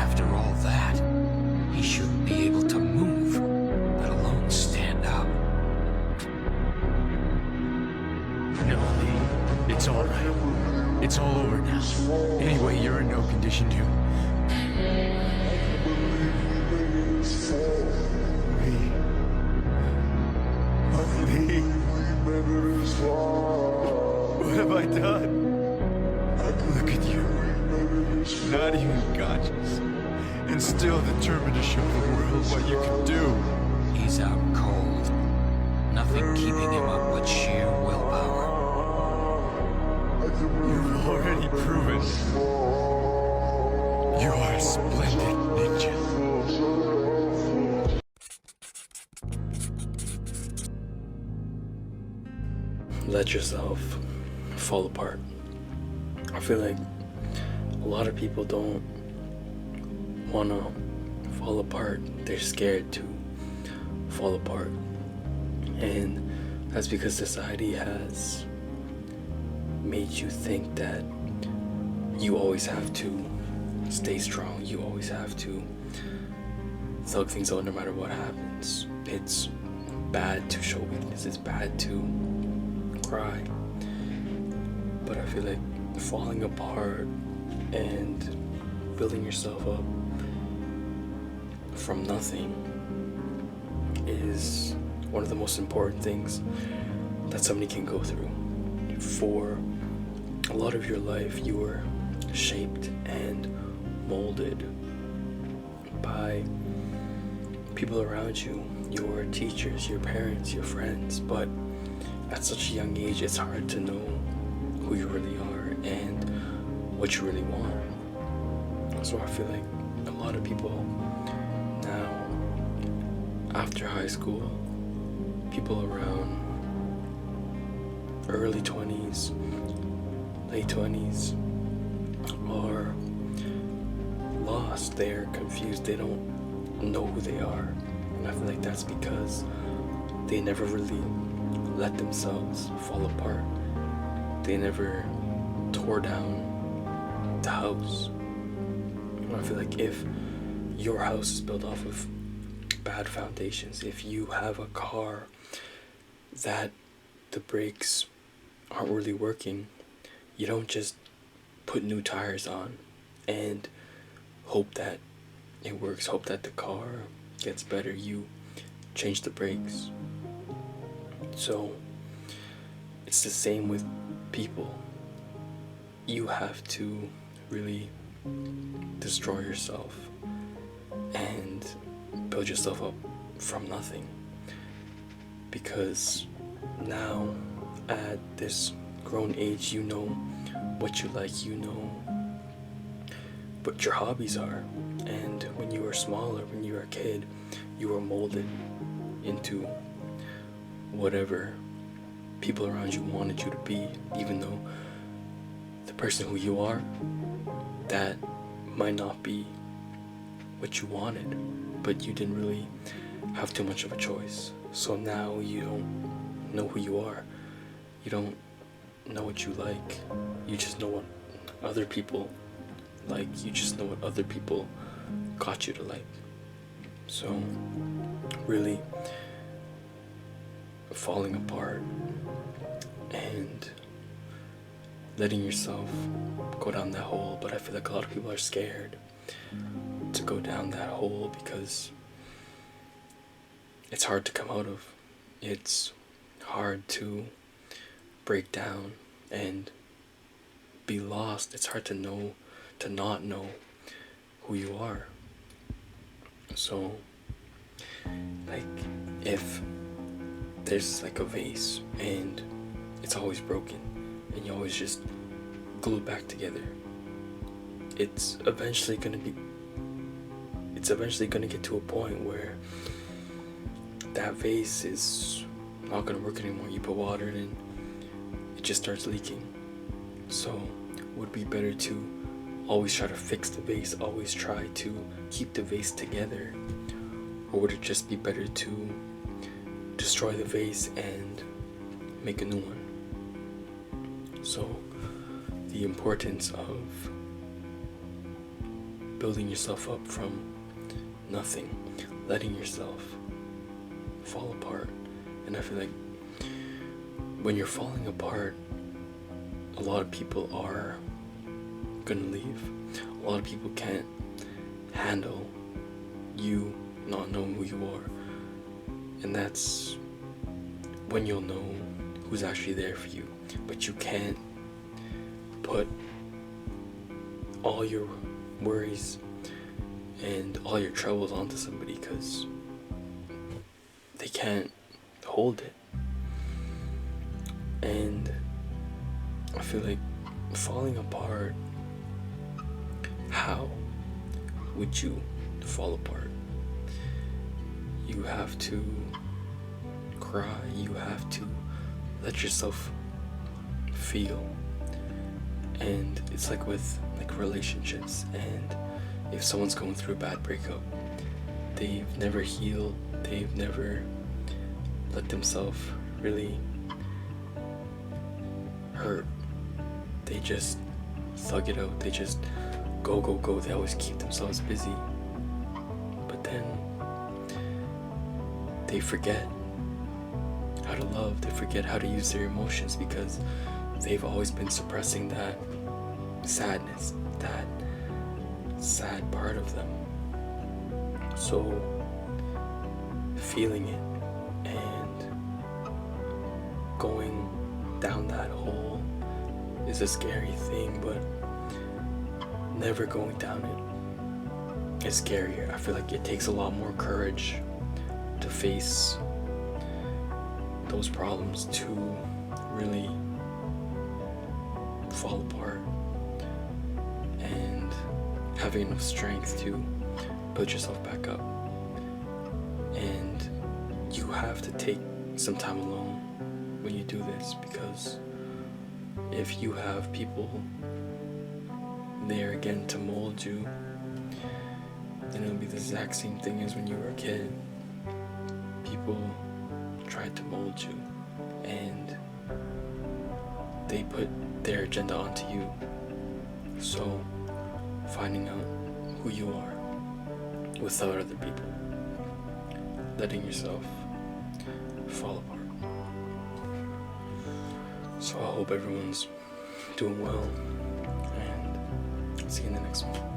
After all that, he should be able to move, let alone stand up. Emily, it's all right. It's all over now. Anyway, you're in no condition to... What have I done? Look at you. Not even conscious. And still determined to show the world what you can do. He's out cold. Nothing keeping him up but sheer willpower. You've already proven you are a splendid ninja. Let yourself fall apart. I feel like a lot of people don't want to fall apart. They're scared to fall apart. And that's because society has made you think that you always have to stay strong. You always have to thug things out no matter what happens. It's bad to show weakness. It's bad to cry. But I feel like falling apart and building yourself up from nothing is one of the most important things that somebody can go through. For a lot of your life, you were shaped and molded by people around you, your teachers, your parents, your friends, but at such a young age, it's hard to know who you really are and what you really want. So I feel like a lot of people now, after high school, people around early 20s, late 20s, are lost. They're confused. They don't know who they are. And I feel like that's because they never really let themselves fall apart. They never tore down the house. I feel like if your house is built off of bad foundations, if you have a car that the brakes aren't really working, you don't just put new tires on and hope that it works, hope that the car gets better. You change the brakes. So it's the same with people. You have to really destroy yourself and build yourself up from nothing, because now at this grown age, you know what you like, you know what your hobbies are. And when you were smaller, when you were a kid, you were molded into whatever people around you wanted you to be, even though the person who you are, that might not be what you wanted, but you didn't really have too much of a choice. So now you don't know who you are. You don't know what you like. You just know what other people like. You just know what other people got you to like. So really falling apart and letting yourself go down that hole. But I feel like a lot of people are scared to go down that hole because it's hard to come out of. It's hard to break down and be lost. It's hard to not know who you are. So like if there's like a vase and it's always broken and you always just glue it back together, it's eventually gonna get to a point where that vase is not gonna work anymore. You put water in, it just starts leaking. So it would be better to always try to fix the vase, always try to keep the vase together? Or would it just be better to destroy the vase and make a new one? So the importance of building yourself up from nothing, letting yourself fall apart. And I feel like when you're falling apart, a lot of people are gonna leave. A lot of people can't handle you not knowing who you are. And that's when you'll know who's actually there for you. But you can't put all your worries and all your troubles onto somebody, because they can't hold it. And I feel like falling apart, how would you fall apart? You have to cry, you have to let yourself feel. And it's like with relationships, and if someone's going through a bad breakup, they've never healed, they've never let themselves really hurt. They just thug it out, they just go, they always keep themselves busy. But then they forget how to love, they forget how to use their emotions, because they've always been suppressing that sadness, that sad part of them. So feeling it and going down that hole is a scary thing, but never going down it is scarier. I feel like it takes a lot more courage to face those problems, to really fall apart, and having enough strength to build yourself back up. And you have to take some time alone when you do this, because if you have people there again to mold you, then it'll be the exact same thing as when you were a kid. People tried to mold you, and they put their agenda onto you. So finding out who you are without other people, letting yourself fall apart. So I hope everyone's doing well, and see you in the next one.